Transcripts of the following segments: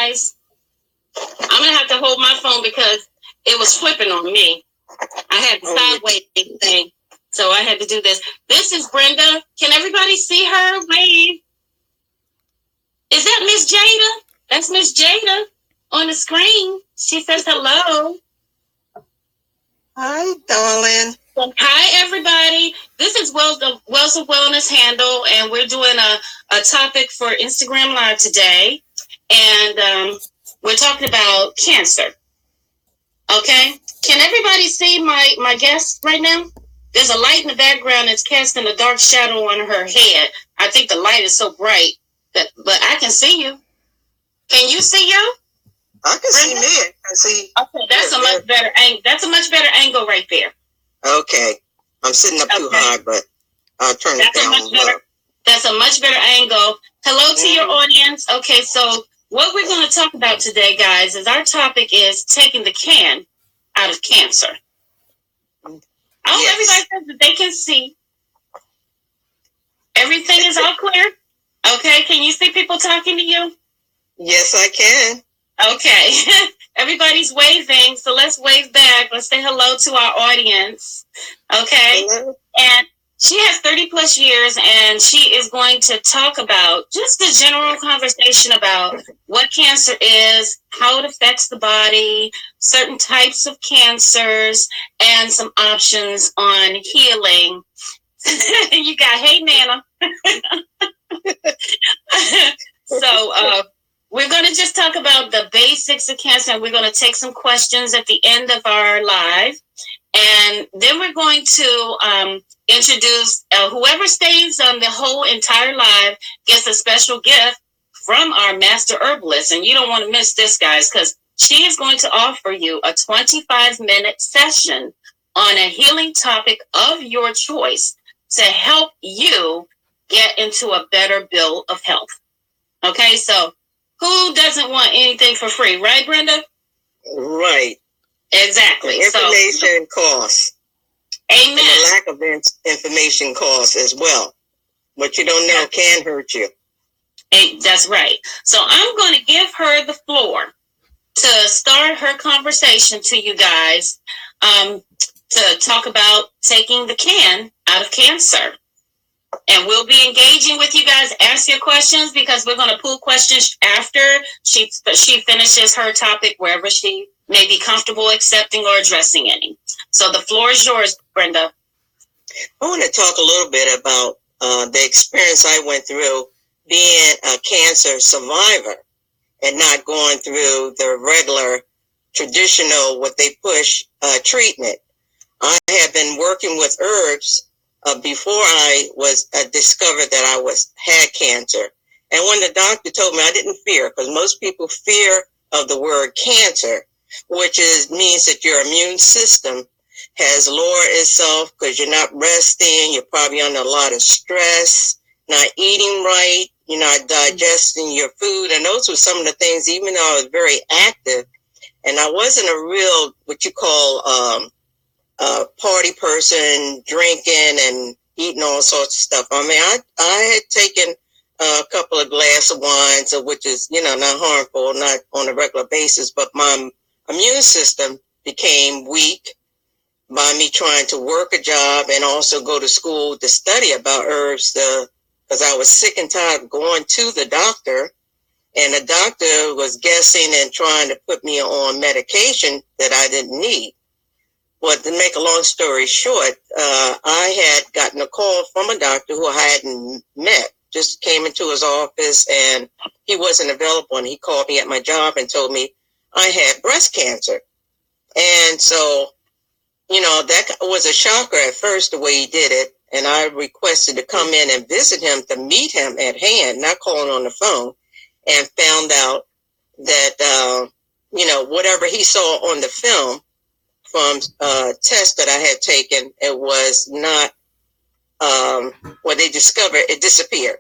guys. I'm going to have to hold my phone because it was flipping on me. I had the sideways thing. So I had to do this. This is Brenda. Can everybody see her? Wave. Is that Miss Jada? That's Miss Jada on the screen. She says hello. Hi, darling. Hi, everybody. This is Wells of Wellness Handle, and we're doing a topic for Instagram Live today. And we're talking about cancer. Okay? Can everybody see my guest right now? There's a light in the background that's casting a dark shadow on her head. I think the light is so bright, but I can see you. Can you see you? I can see me. I can see. Okay, that's a much better angle. That's a much better angle right there. Okay, I'm sitting up too high, but I'll turn it down. That's a much better angle. Hello to your audience. Okay, so what we're going to talk about today, guys, is our topic is taking the can out of cancer. I hope everybody says that they can see. Everything is all clear? Okay, can you see people talking to you? Yes, I can. Okay. Everybody's waving, so let's wave back. Let's say hello to our audience. Okay? Hello. And she has 30 plus years, and she is going to talk about just a general conversation about what cancer is, how it affects the body, certain types of cancers, and some options on healing. You got, hey, Nana. So, we're going to just talk about the basics of cancer, and we're going to take some questions at the end of our live. And then we're going to introduce whoever stays on the whole entire live gets a special gift from our master herbalist. And you don't want to miss this, guys, because she is going to offer you a 25-minute session on a healing topic of your choice to help you get into a better bill of health. Okay, so who doesn't want anything for free, right, Brenda? Right. Exactly. Information costs. Amen. And the lack of information costs as well. What you don't know can hurt you. That's right. So I'm going to give her the floor to start her conversation to you guys to talk about taking the can out of cancer. And we'll be engaging with you guys. Ask your questions because we're going to pull questions after she finishes her topic, wherever she may be comfortable accepting or addressing any. So the floor is yours, Brenda. I want to talk a little bit about the experience I went through being a cancer survivor and not going through the regular traditional, what they push, treatment. I have been working with herbs before I was discovered that I had cancer. And when the doctor told me, I didn't fear, because most people fear of the word cancer, which means that your immune system has lowered itself because you're not resting, you're probably under a lot of stress, not eating right, you're not digesting your food. And those were some of the things, even though I was very active, and I wasn't a real, what you call, party person, drinking and eating all sorts of stuff. I mean, I had taken a couple of glasses of wine, which is, not harmful, not on a regular basis, but my immune system became weak by me trying to work a job and also go to school to study about herbs, because I was sick and tired of going to the doctor, and the doctor was guessing and trying to put me on medication that I didn't need. Well, to make a long story short, I had gotten a call from a doctor who I hadn't met, just came into his office and he wasn't available, and he called me at my job and told me I had breast cancer. And so, that was a shocker at first, the way he did it. And I requested to come in and visit him, to meet him at hand, not calling on the phone, and found out that, whatever he saw on the film, from tests that I had taken, it was not what they discovered. It disappeared.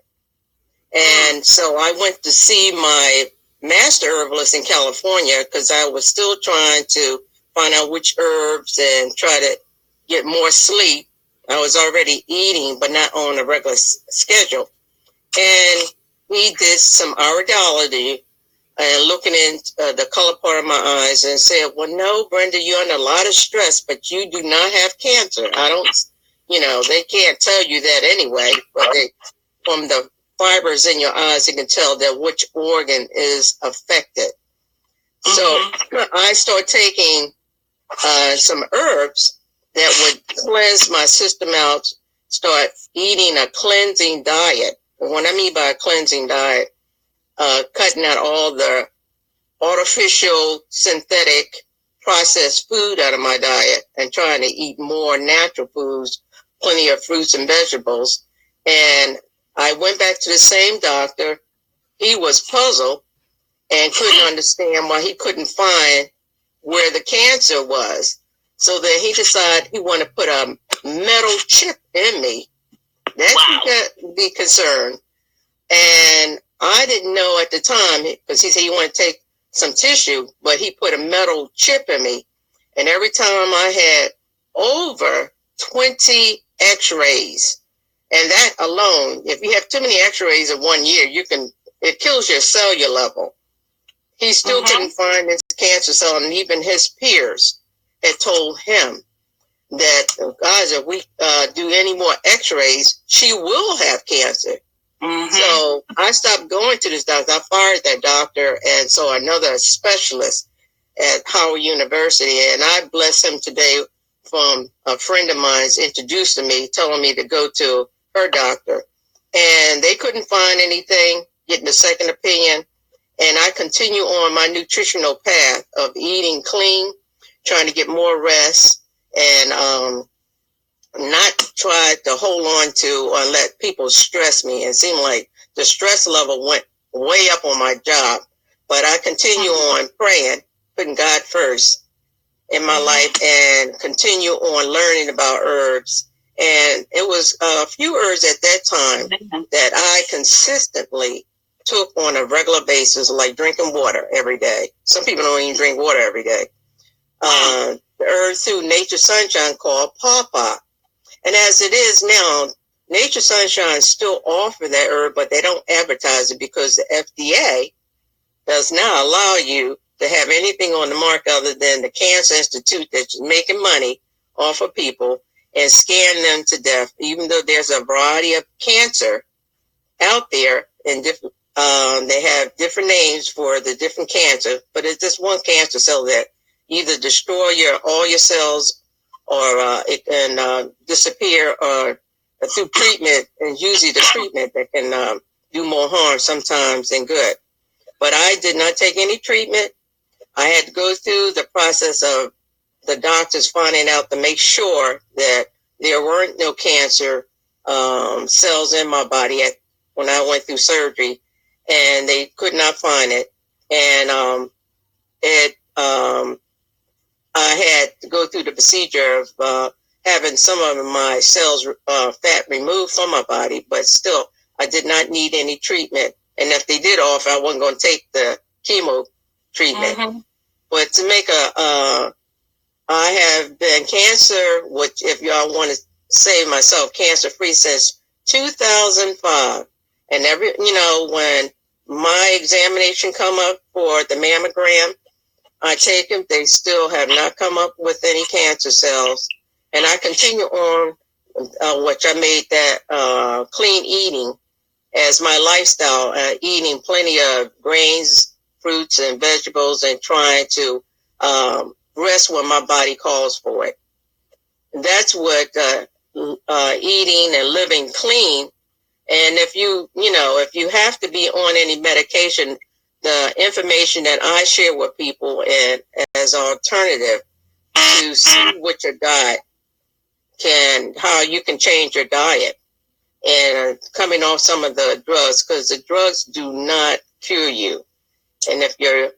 And so I went to see my master herbalist in California because I was still trying to find out which herbs and try to get more sleep. I was already eating, but not on a regular schedule. And he did some iridology and looking in the color part of my eyes and said, well, no, Brenda, you're under a lot of stress, but you do not have cancer. I don't, they can't tell you that anyway, but from the fibers in your eyes, you can tell that which organ is affected. So I started taking some herbs that would cleanse my system out, start eating a cleansing diet. And what I mean by a cleansing diet, cutting out all the artificial, synthetic, processed food out of my diet and trying to eat more natural foods, plenty of fruits and vegetables. And I went back to the same doctor. He was puzzled and couldn't understand why he couldn't find where the cancer was. So then he decided he wanted to put a metal chip in me. That could be concerned. And I didn't know at the time, because he said he wanted to take some tissue, but he put a metal chip in me. And every time I had over 20 x-rays, and that alone, if you have too many x-rays in 1 year, it kills your cellular level. He still couldn't find his cancer cell, and even his peers had told him that, guys, if we do any more x-rays, she will have cancer. So I stopped going to this doctor. I fired that doctor and saw another specialist at Howard University. And I bless him today from a friend of mine's introduced to me, telling me to go to her doctor. And they couldn't find anything, getting a second opinion. And I continue on my nutritional path of eating clean, trying to get more rest, and not try to hold on to or let people stress me. It seemed like the stress level went way up on my job, but I continue on praying, putting God first in my life, and continue on learning about herbs. And it was a few herbs at that time that I consistently took on a regular basis, like drinking water every day. Some people don't even drink water every day. The herb through Nature Sunshine called pawpaw. And as it is now, Nature Sunshine still offer that herb, but they don't advertise it because the FDA does not allow you to have anything on the market other than the Cancer Institute that's making money off of people and scaring them to death, even though there's a variety of cancer out there, and they have different names for the different cancer, but it's just one cancer cell that either destroy all your cells, or it can disappear, or through treatment, and usually the treatment that can do more harm sometimes than good. But I did not take any treatment. I had to go through the process of the doctors finding out to make sure that there weren't no cancer cells in my body when I went through surgery, and they could not find it. And I had to go through the procedure of having some of my cells, fat removed from my body, but still, I did not need any treatment. And if they did offer, I wasn't going to take the chemo treatment. But to make I have been cancer, which if y'all want to say myself, cancer-free since 2005. And when my examination come up for the mammogram, I take them, they still have not come up with any cancer cells. And I continue on, which I made that clean eating as my lifestyle, eating plenty of grains, fruits, and vegetables, and trying to rest when my body calls for it. That's what eating and living clean. And if you have to be on any medication, the information that I share with people and as alternative to see what your diet how you can change your diet, and coming off some of the drugs, because the drugs do not cure you. And if you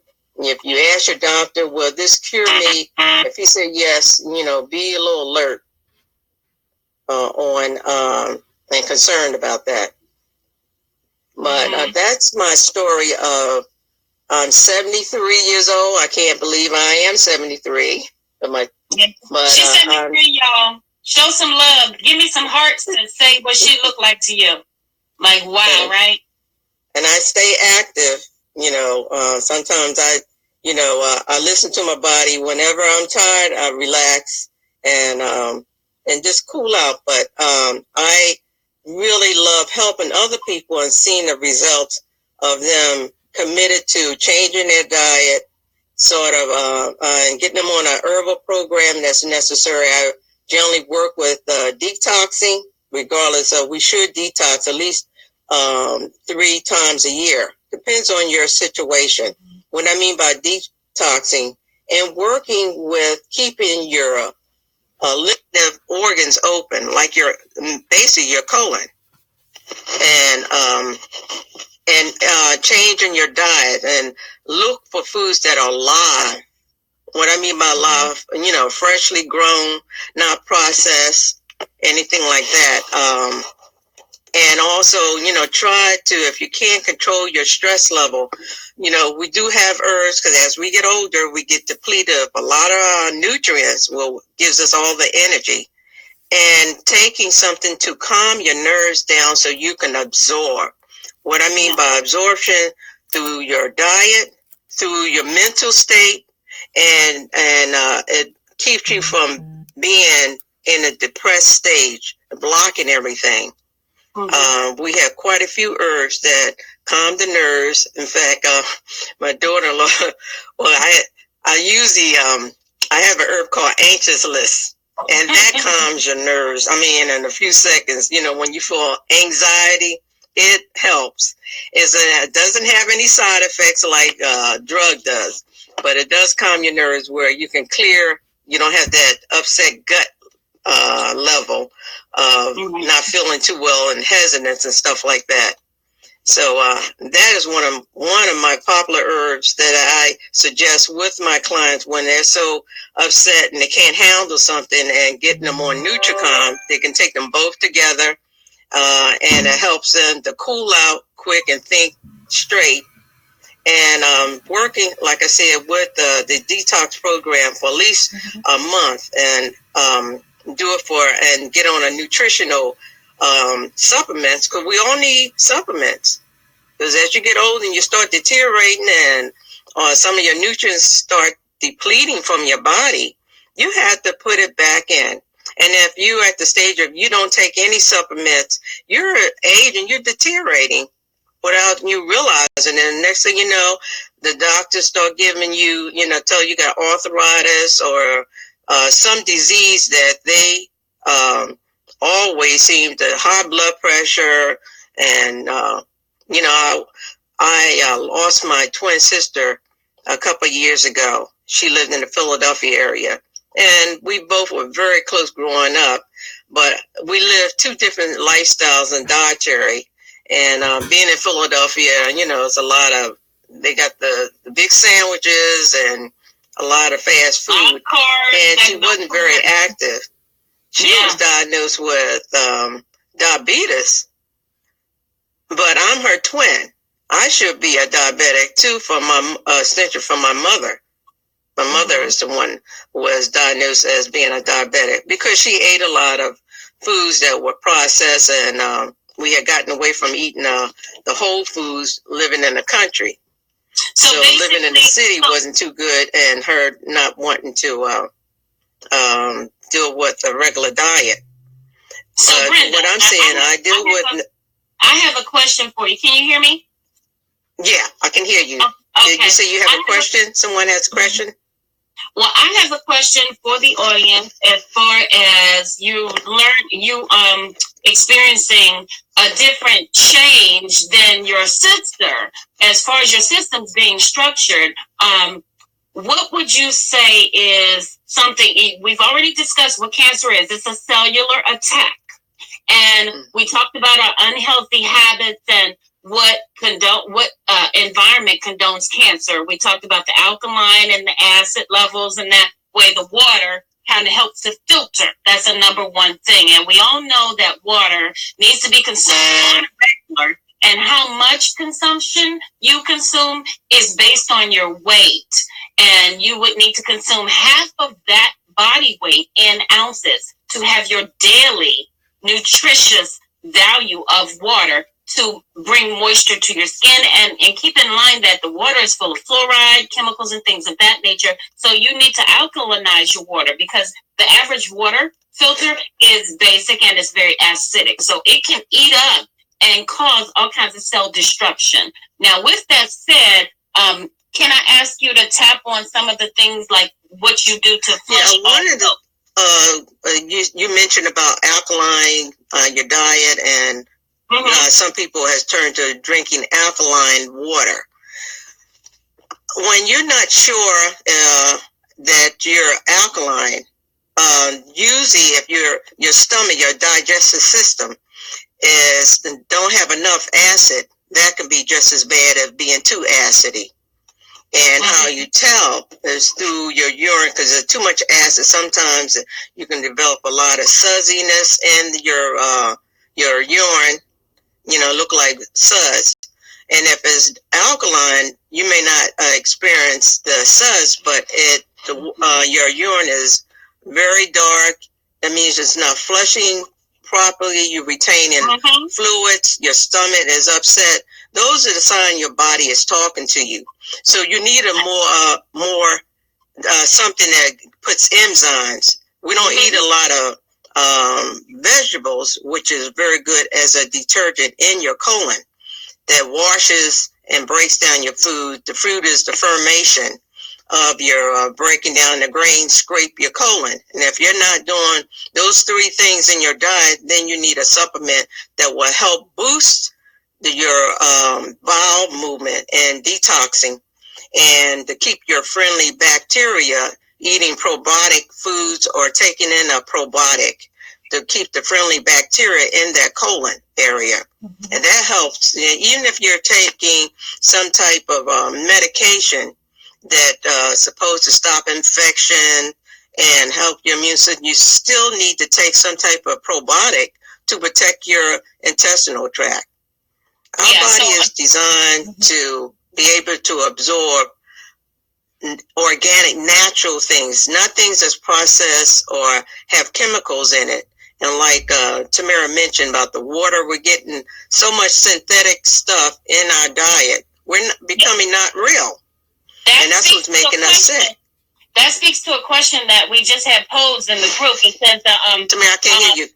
ask your doctor, will this cure me? If he said yes, be a little alert and concerned about that. But that's my story of I'm 73 years old. I can't believe I am 73. She's 73, y'all. Show some love. Give me some hearts to say what she looked like to you. Like, wow, right? And I stay active. Sometimes I listen to my body. Whenever I'm tired, I relax and just cool out. But I really love helping other people and seeing the results of them committed to changing their diet, sort of, and getting them on an herbal program that's necessary. I generally work with detoxing, regardless of, we should detox at least 3 times a year. Depends on your situation. What I mean by detoxing, and working with keeping your lymphatic organs open, like basically your colon, and changing your diet and look for foods that are live. What I mean by live, freshly grown, not processed, anything like that. And also, try to, if you can't control your stress level, we do have herbs, because as we get older, we get depleted of a lot of our nutrients, gives us all the energy. And taking something to calm your nerves down so you can absorb. What I mean by absorption, through your diet, through your mental state, and it keeps you from being in a depressed stage, blocking everything. We have quite a few herbs that calm the nerves. In fact, my daughter-in-law, I use I have an herb called Anxious List, and that calms your nerves. I mean, in a few seconds, when you feel anxiety, it helps. It doesn't have any side effects like drug does, but it does calm your nerves where you can clear. You don't have that upset gut level of not feeling too well and hesitance and stuff like that. So that is one of my popular herbs that I suggest with my clients when they're so upset and they can't handle something, and getting them on Nutricom. They can take them both together, and it helps them to cool out quick and think straight. And working, like I said, with the detox program for at least a month, and do it and get on a nutritional supplements, because we all need supplements. Because as you get old and you start deteriorating, and some of your nutrients start depleting from your body, you have to put it back in. And if you're at the stage of you don't take any supplements, you're aging, you're deteriorating without you realizing. And the next thing you know, the doctors start giving you, tell you got arthritis or some disease that they always seem to, high blood pressure. And I lost my twin sister a couple of years ago. She lived in the Philadelphia area, and we both were very close growing up, but we lived 2 different lifestyles and dietary. And being in Philadelphia, it's a lot of, they got the big sandwiches and a lot of fast food, and she wasn't very active. She was diagnosed with diabetes, but I'm her twin. I should be a diabetic too, from my extension from my mother. My mother is the one who was diagnosed as being a diabetic, because she ate a lot of foods that were processed, and we had gotten away from eating the whole foods, living in the country. So living in the city wasn't too good, and her not wanting to deal with a regular diet. So Brenda, what I'm saying, I have a question for you. Can you hear me? Yeah, I can hear you. Okay. Did you say you have a question? Someone has a question? Well, I have a question for the audience. As far as you experiencing a different change than your sister, as far as your systems being structured, what would you say is something, we've already discussed what cancer is. It's a cellular attack. And we talked about our unhealthy habits and what environment condones cancer. We talked about the alkaline and the acid levels, and that way the water kind of helps to filter. That's a number one thing. And we all know that water needs to be consumed on a regular, and how much consumption you consume is based on your weight. And you would need to consume half of that body weight in ounces to have your daily nutritious value of water to bring moisture to your skin. And keep in mind that the water is full of fluoride, chemicals, and things of that nature. So you need to alkalinize your water, because the average water filter is basic and it's very acidic. So it can eat up and cause all kinds of cell destruction. Now, with that said, can I ask you to tap on some of the things like what you do to flush? You mentioned about alkaline your diet, and some people has turned to drinking alkaline water. When you're not sure that you're alkaline, usually if your stomach, your digestive system don't have enough acid, that can be just as bad as being too acidy. And how you tell is through your urine, because there's too much acid. Sometimes you can develop a lot of suzziness in your urine, look like suds. And if it's alkaline, you may not experience the suds, but your urine is very dark. That means it's not flushing properly. You're retaining fluids. Your stomach is upset. Those are the signs your body is talking to you. So you need a more something that puts enzymes. We don't eat a lot of vegetables, which is very good as a detergent in your colon that washes and breaks down your food. The food is the fermentation of your breaking down the grains, scrape your colon. And if you're not doing those three things in your diet, then you need a supplement that will help boost your bowel movement and detoxing, and to keep your friendly bacteria, eating probiotic foods or taking in a probiotic to keep the friendly bacteria in that colon area. And that helps. Even if you're taking some type of medication that supposed to stop infection and help your immune system, you still need to take some type of probiotic to protect your intestinal tract. Our body is designed to be able to absorb organic, natural things, not things that's processed or have chemicals in it. And like Tamara mentioned about the water, we're getting so much synthetic stuff in our diet. We're becoming not real. And that's what's making us sick. That speaks to a question that we just had posed in the group. It says that Tamara, I can't hear you.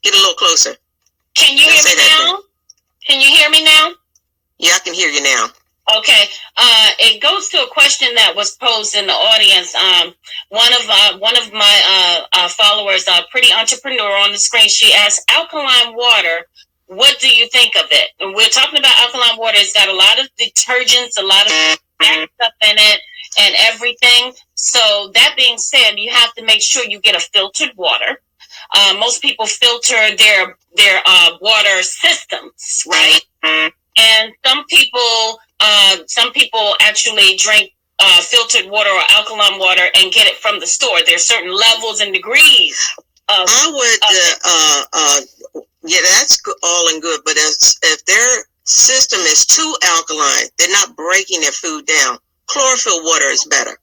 Get a little closer. Can you hear me now? Can you hear me now? Yeah, I can hear you now. Okay. It goes to a question that was posed in the audience. One of my followers, pretty entrepreneur on the screen, she asked, alkaline water, what do you think of it? And we're talking about alkaline water. It's got a lot of detergents, a lot of stuff in it and everything. So that being said, you have to make sure you get a filtered water. Most people filter their water systems, right? And some people actually drink filtered water or alkaline water and get it from the store. There's certain levels and degrees. Yeah, that's all and good. But if their system is too alkaline, they're not breaking their food down. Chlorophyll water is better.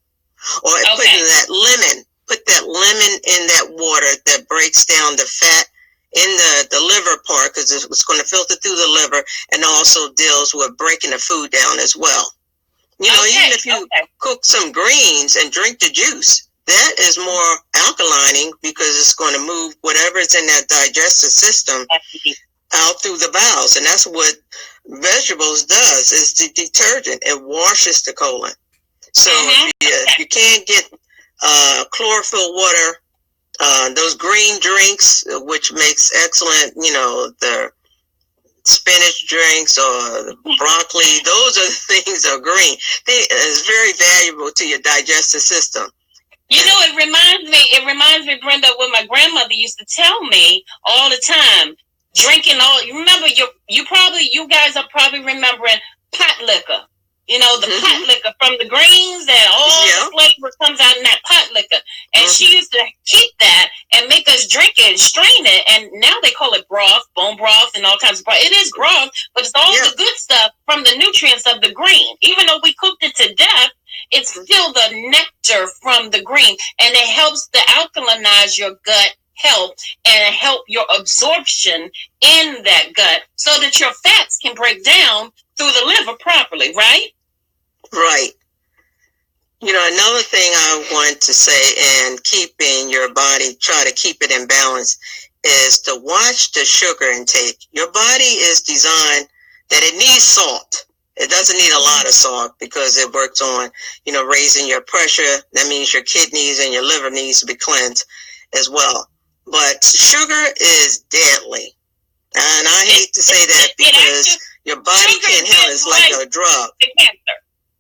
Or putting that lemon. Put that lemon in that water that breaks down the fat in the liver part, because it's going to filter through the liver, and also deals with breaking the food down as well. Even if you cook some greens and drink the juice, that is more alkalining, because it's going to move whatever is in that digestive system out through the bowels. And that's what vegetables does, is the detergent. It washes the colon. So if you can't get chlorophyll water, those green drinks, which makes excellent, the spinach drinks or the broccoli, those are the things that are green. It's very valuable to your digestive system. It reminds me, Brenda, what my grandmother used to tell me all the time. Drinking you remember, you guys are probably remembering pot liquor. The pot liquor from the greens, and all the flavor comes out in that pot liquor. And she used to keep that and make us drink it and strain it. And now they call it broth, bone broth, and all kinds of broth. It is broth, but it's all the good stuff from the nutrients of the green. Even though we cooked it to death, it's still the nectar from the green. And it helps to alkalinize your gut help and help your absorption in that gut so that your fats can break down through the liver properly, right? Right. You know, another thing I want to say, and keeping your body, try to keep it in balance, is to watch the sugar intake. Your body is designed that it needs salt. It doesn't need a lot of salt because it works on, you know, raising your pressure. That means your kidneys and your liver needs to be cleansed as well. But sugar is deadly. And I hate to say that because your body can't handle it. It's like a drug.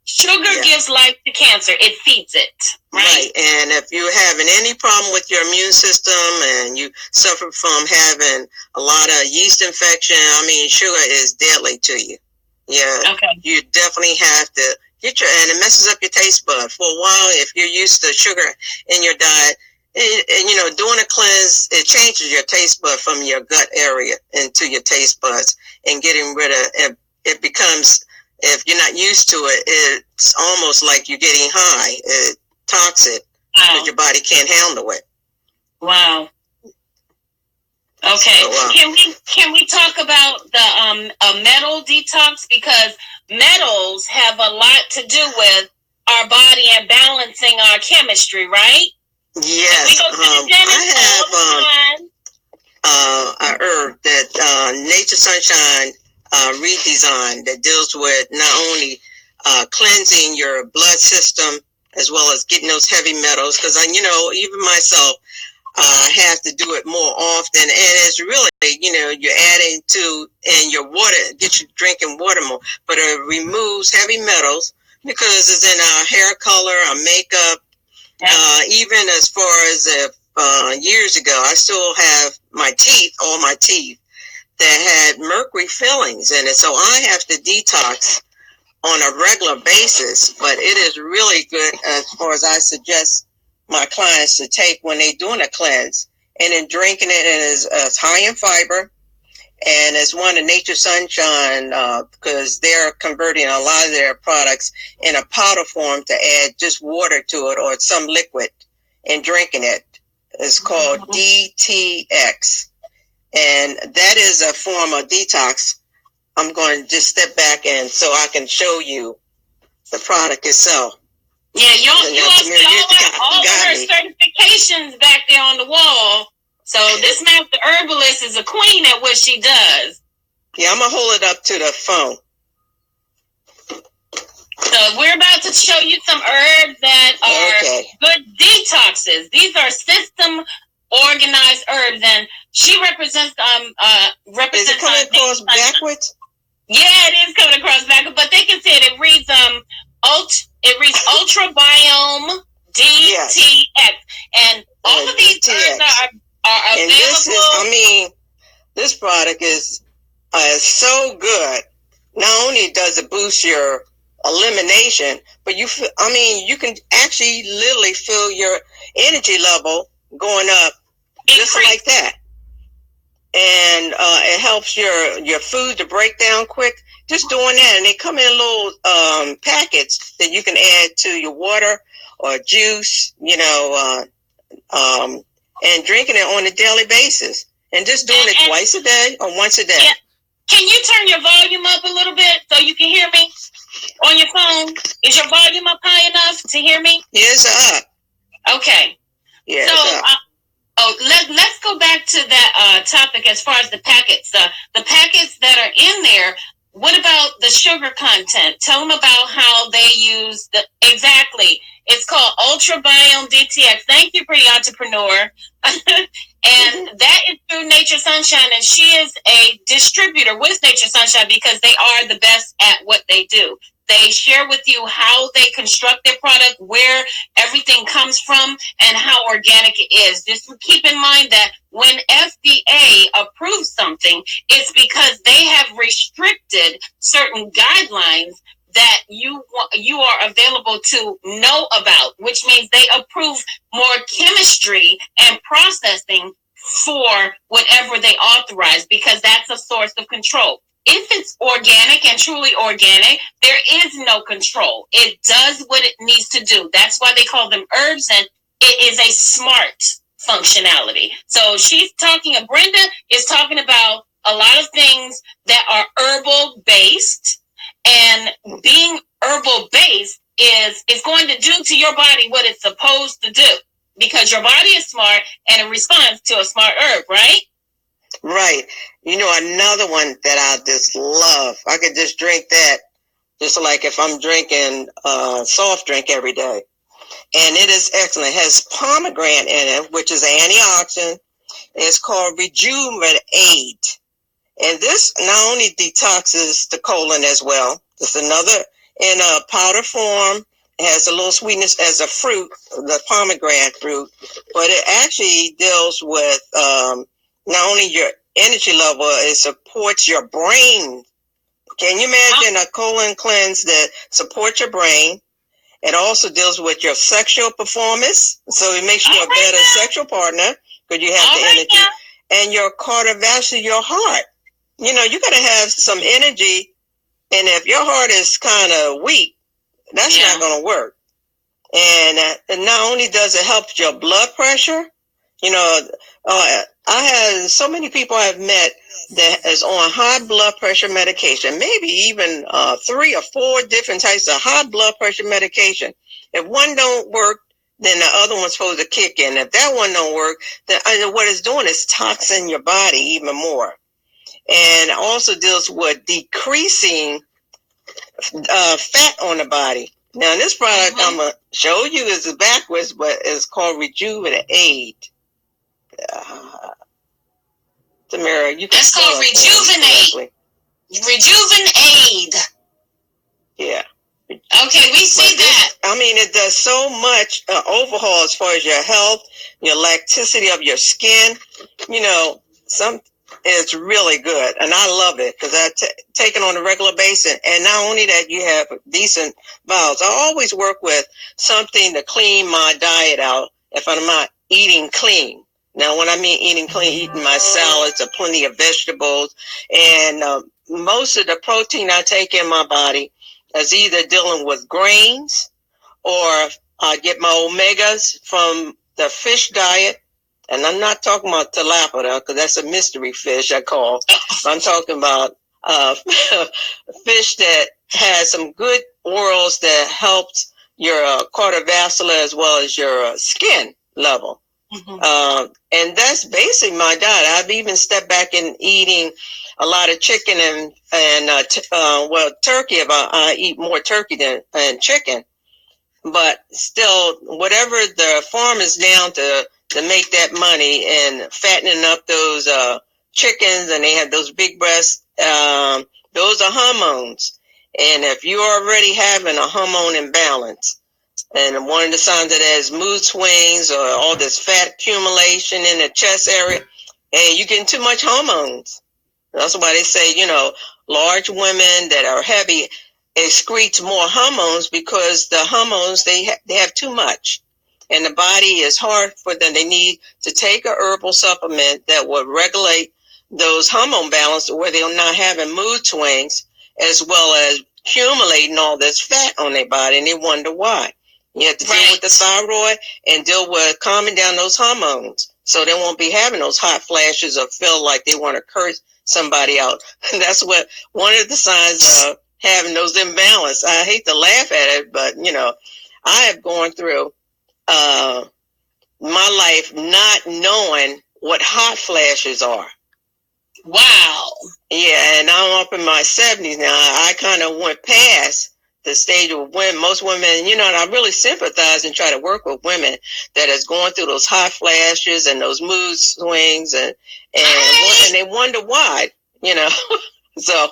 Sugar gives life to cancer. It feeds it. Right. And if you're having any problem with your immune system and you suffer from having a lot of yeast infection, I mean, sugar is deadly to you. Yeah. Okay. You definitely have to get and it messes up your taste bud. For a while, if you're used to sugar in your diet, and you know, doing a cleanse, it changes your taste bud from your gut area into your taste buds, and getting rid of it becomes, if you're not used to it, it's almost like you're getting high. It's toxic because your body can't handle it. Wow. Okay. So, can we talk about the metal detox, because metals have a lot to do with our body and balancing our chemistry, right? Yes. I have a herb that Nature Sunshine redesign that deals with not only cleansing your blood system as well as getting those heavy metals, because you know, even myself, I have to do it more often, and it's really, you know, you're adding to in your water, get you drinking water more, but it removes heavy metals because it's in our hair color, our makeup. Even as far as years ago, I still have my teeth, all my teeth, that had mercury fillings in it. So I have to detox on a regular basis, but it is really good as far as I suggest my clients to take when they're doing a cleanse. And in drinking it, it is high in fiber, and it's one of Nature Sunshine, because they're converting a lot of their products in a powder form to add just water to it or some liquid and drinking it. It's called DTX. And that is a form of detox. I'm going to just step back and so I can show you the product itself. Yeah, you see all of her certifications back there on the wall. So this master herbalist is a queen at what she does. Yeah, I'm going to hold it up to the phone. So we're about to show you some herbs that are good detoxes. These are system organized herbs, and she represents Is it coming across backwards? Yeah, it is coming across backwards, but they can see it. It reads Ultra Biome DTX, and all of these herbs are available. And this product is so good. Not only does it boost your elimination, but you can actually literally feel your energy level going up just like that. And it helps your food to break down quick. Just doing that, and they come in little packets that you can add to your water or juice, you know, and drinking it on a daily basis, and just doing it twice a day or once a day. Yeah. Can you turn your volume up a little bit so you can hear me on your phone? Is your volume up high enough to hear me? Yeah, it's up. Okay. Yeah. So, let's go back to that topic as far as the packets. The packets that are in there. What about the sugar content? Tell them about how they use exactly. It's called Ultra Biome DTX. Thank you, pretty entrepreneur. And that is through Nature Sunshine, and she is a distributor with Nature Sunshine because they are the best at what they do. They share with you how they construct their product, where everything comes from, and how organic it is. Just keep in mind that when FDA approves something, it's because they have restricted certain guidelines that you are available to know about, which means they approve more chemistry and processing for whatever they authorize, because that's a source of control. If it's organic and truly organic, there is no control. It does what it needs to do. That's why they call them herbs, and it is a smart functionality. So Brenda is talking about a lot of things that are herbal based, and being herbal based is going to do to your body what it's supposed to do, because your body is smart and it responds to a smart herb, right? Right. You know, another one that I just love, I could just drink that just like if I'm drinking soft drink every day. And it is excellent. It has pomegranate in it, which is an antioxidant. It's called Rejuvenate. And this not only detoxes the colon as well, it's another in a powder form. It has a little sweetness as a fruit, the pomegranate fruit, but it actually deals with not only your energy level, it supports your brain. Can you imagine a colon cleanse that supports your brain? It also deals with your sexual performance, so it makes you a better sexual partner because you have the energy. And your cardiovascular, your heart. You know, you got to have some energy, and if your heart is kind of weak, that's not going to work. And not only does it help your blood pressure, you know, I have so many people I've met that is on high blood pressure medication, maybe even 3 or 4 different types of high blood pressure medication. If one don't work, then the other one's supposed to kick in. If that one don't work, then what it's doing is toxing your body even more. And also deals with decreasing fat on the body. Now, this product I'm going to show you is backwards, but it's called Rejuvenate. Tamara, you can It's called Rejuvenate. Rejuvenate. Yeah. Okay, we see that. I mean, it does so much overhaul as far as your health, your elasticity of your skin. You know, it's really good, and I love it because I take it on a regular basis. And not only that, you have decent bowels. I always work with something to clean my diet out if I'm not eating clean. Now, when I mean eating clean, eating my salads, plenty of vegetables, and most of the protein I take in my body is either dealing with grains or I get my omegas from the fish diet. And I'm not talking about tilapia because that's a mystery fish I call. I'm talking about fish that has some good oils that helps your cardiovascular as well as your skin level. And that's basically my diet. I've even stepped back in eating a lot of chicken and turkey. I eat more turkey than chicken. But still, whatever the farm is down to make that money and fattening up those chickens, and they have those big breasts, those are hormones. And if you're already having a hormone imbalance, and one of the signs of that is mood swings or all this fat accumulation in the chest area, and you're getting too much hormones. That's why they say, you know, large women that are heavy excretes more hormones because the hormones, they have too much. And the body is hard for them. They need to take a herbal supplement that will regulate those hormone balance where they're not having mood swings as well as accumulating all this fat on their body, and they wonder why. You have to deal with the thyroid and deal with calming down those hormones so they won't be having those hot flashes or feel like they want to curse somebody out. And that's what one of the signs of having those imbalance. I hate to laugh at it, but, you know, I have gone through my life not knowing what hot flashes are. Wow. Yeah, and I'm up in my 70s now. I kind of went past the stage of when most women, you know, and I really sympathize and try to work with women that is going through those hot flashes and those mood swings, and they wonder why, you know. So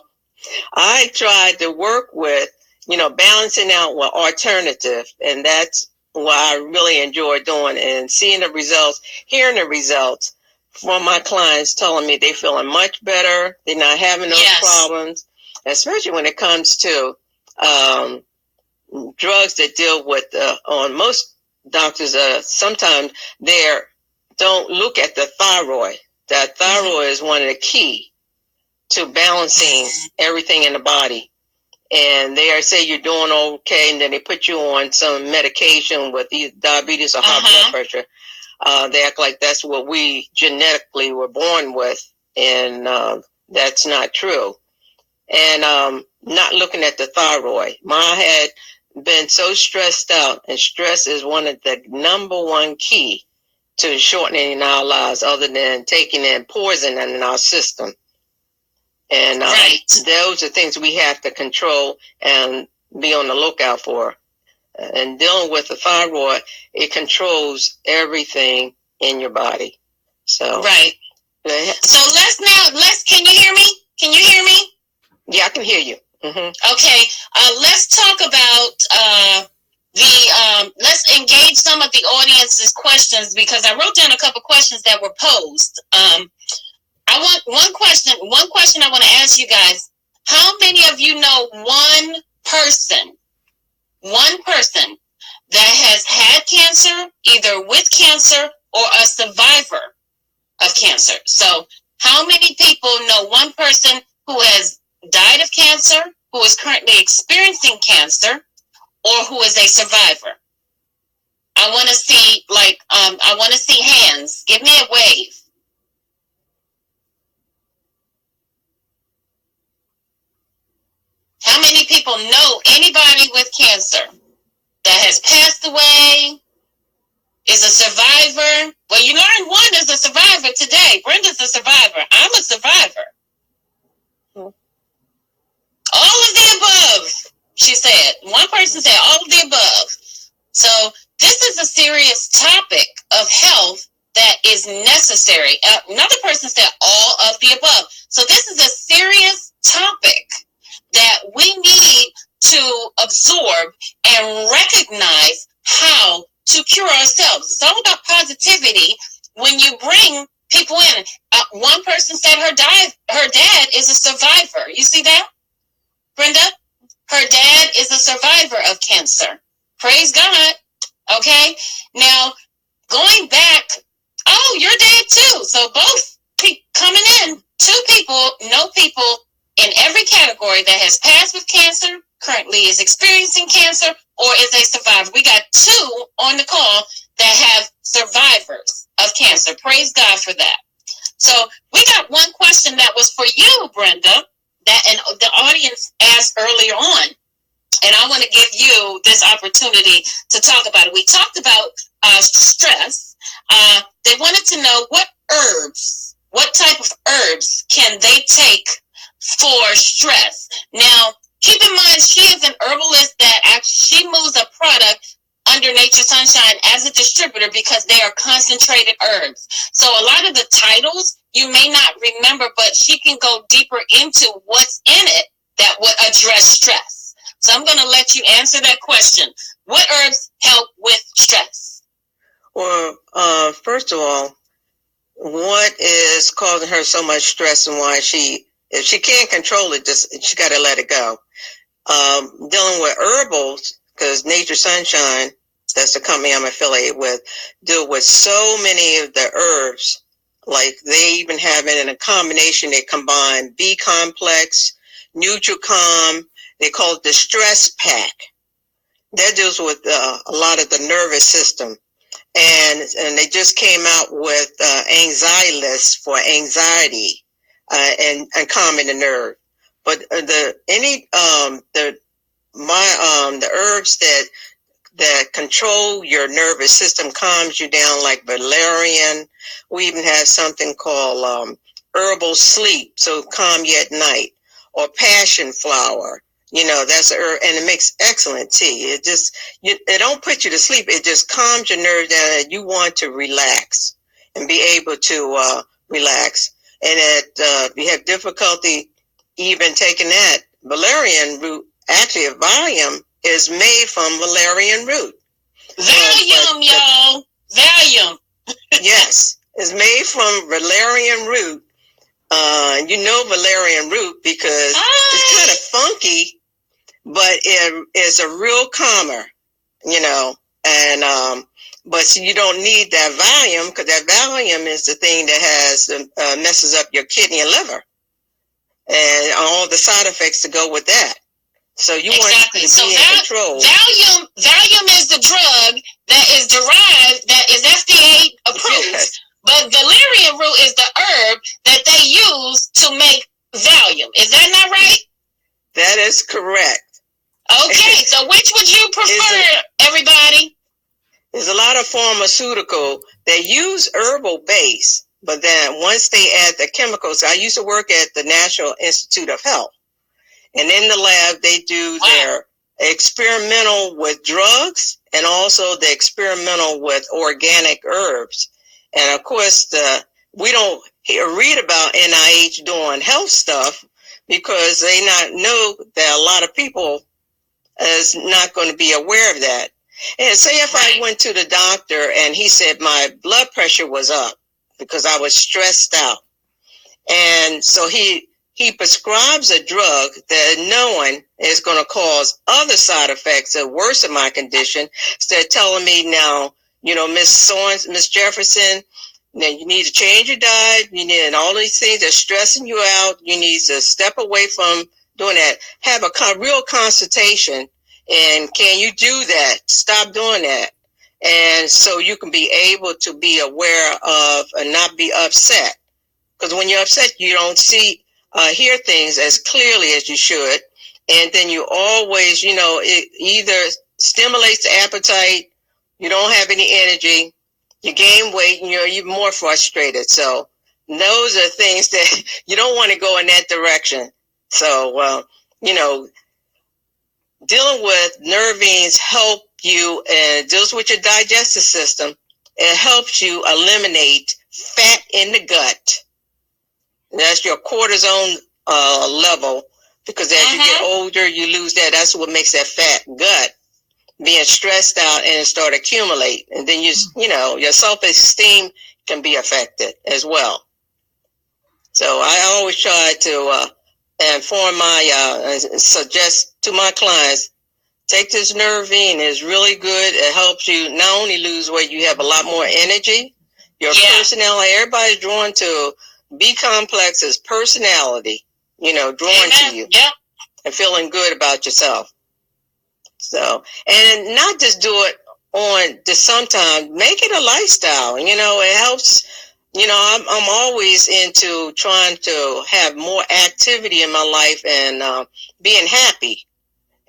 I tried to work with, you know, balancing out with alternative, and that's what I really enjoy doing, and seeing the results, hearing the results from my clients telling me they're feeling much better, they're not having those problems, especially when it comes to drugs that deal with, on most doctors, sometimes they don't look at the thyroid. That thyroid is one of the key to balancing everything in the body. And they say you're doing okay, and then they put you on some medication with either diabetes or high blood pressure. They act like that's what we genetically were born with, and that's not true. And not looking at the thyroid. Ma had been so stressed out, and stress is one of the number one key to shortening our lives, other than taking in poison in our system. And right. Those are things we have to control and be on the lookout for. And dealing with the thyroid, it controls everything in your body. So right. So can you hear me? Can you hear me? Yeah, I can hear you. Mm-hmm. Okay. Let's talk about let's engage some of the audience's questions, because I wrote down a couple questions that were posed. I want one question I want to ask you guys. How many of you know one person that has had cancer, either with cancer or a survivor of cancer? So how many people know one person who has died of cancer, who is currently experiencing cancer, or who is a survivor? I want to see, I want to see hands. Give me a wave. How many people know anybody with cancer that has passed away, is a survivor? Well, you learned one is a survivor today. Brenda's a survivor. I'm a survivor. All of the above, she said. One person said all of the above. So this is a serious topic of health that is necessary. Another person said all of the above. So this is a serious topic that we need to absorb and recognize how to cure ourselves. It's all about positivity. When you bring people in, one person said her dad is a survivor. You see that, Brenda? Her dad is a survivor of cancer. Praise God. Okay. Now, going back, oh, your dad too. So both coming in, two people, no people in every category that has passed with cancer, currently is experiencing cancer, or is a survivor. We got two on the call that have survivors of cancer. Praise God for that. So we got one question that was for you, Brenda, that and the audience asked earlier on. And I want to give you this opportunity to talk about it. We talked about stress. They wanted to know what type of herbs can they take for stress. Now, keep in mind, she is an herbalist that she moves a product under Nature Sunshine as a distributor because they are concentrated herbs. So a lot of the titles you may not remember, but she can go deeper into what's in it that would address stress. So I'm going to let you answer that question. What herbs help with stress? Well, first of all, what is causing her so much stress, and why if she can't control it, she got to let it go. Dealing with herbals, because Nature Sunshine, that's the company I'm affiliated with, deal with so many of the herbs. Like they even have it in a combination. They combine B complex, NutriCalm. They call it the stress pack. That deals with a lot of the nervous system. And they just came out with anxiety lists for anxiety and calming the nerve. But the herbs that control your nervous system, calms you down, like valerian. We even have something called herbal sleep, so calm you at night, or passion flower. You know, that's a herb, and it makes excellent tea. It don't put you to sleep. It just calms your nerves down, and you want to relax and be able to relax. And if you have difficulty even taking that, valerian root, actually a volume is made from valerian root. Valium, y'all. Valium. Yes, it's made from valerian root. You know valerian root because it's kind of funky, but it's a real calmer, you know. And but you don't need that Valium, because that Valium is the thing that has messes up your kidney and liver, and all the side effects to go with that. So you exactly. want to be in control. Valium is the drug that is derived, that is FDA pharmaceutical, they use herbal base, but then once they add the chemicals, I used to work at the National Institute of Health, and in the lab they do their experimental with drugs and also the experimental with organic herbs. And of course, we don't read about NIH doing health stuff because they not know that a lot of people is not going to be aware of that. And say if I went to the doctor and he said my blood pressure was up because I was stressed out, and so he prescribes a drug that knowing is going to cause other side effects that worsen my condition. Instead of telling me now, Miss Jefferson, now you need to change your diet. You need, and all these things are stressing you out. You need to step away from doing that. Have a real consultation. And can you do that? Stop doing that. And so you can be able to be aware of and not be upset. Because when you're upset, you don't hear things as clearly as you should. And then you always, it either stimulates the appetite, you don't have any energy, you gain weight, and you're even more frustrated. So those are things that you don't want to go in that direction. So, dealing with nervines help you and deals with your digestive system. It helps you eliminate fat in the gut. That's your cortisone level, because as you get older, you lose that. That's what makes that fat gut being stressed out and start accumulate. And then your self-esteem can be affected as well. So I always try to inform suggest to my clients, take this Nervine. It's really good. It helps you not only lose weight, you have a lot more energy. Your personality, everybody's drawn to B Complex's personality, drawn to you and feeling good about yourself. So, and not just do it on just sometimes, make it a lifestyle. It helps. I'm always into trying to have more activity in my life and being happy.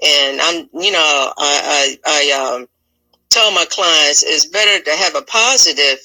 And I tell my clients it's better to have a positive